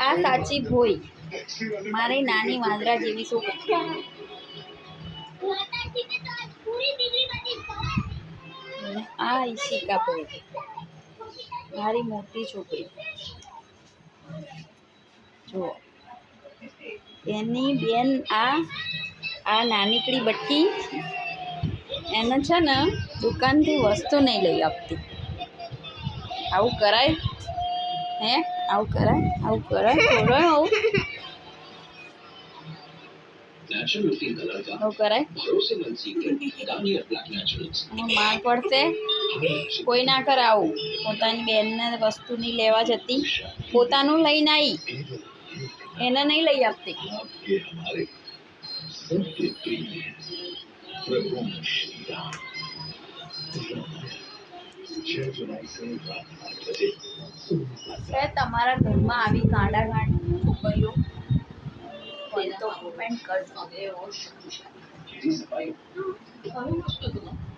આ સાચી ભોય મારી નાની વાંદરા જેવી છોકરી. આ ઈશિકા ભોય મારી મોટી છોકરી. જુઓ એની બેન આ નાનીકડી બટકી એને છે ને દુકાનથી વસ્તુ નહીં લઈ આપતી. આવું કરાય? હે આવું કરાય? આવું કરાય? કરાય આવું? આવું કરાય? માર પડશે? કોઈ ના કરે આવું. પોતાની બેનને વસ્તુ નહીં લેવા જતી, પોતાનું લઈને આવી એને નહીં લઈ આપતી. તમારા ઘરમાં આવી ગાંડા ગાંડી છોકરીઓ હોય તો કોમેન્ટ કરજો.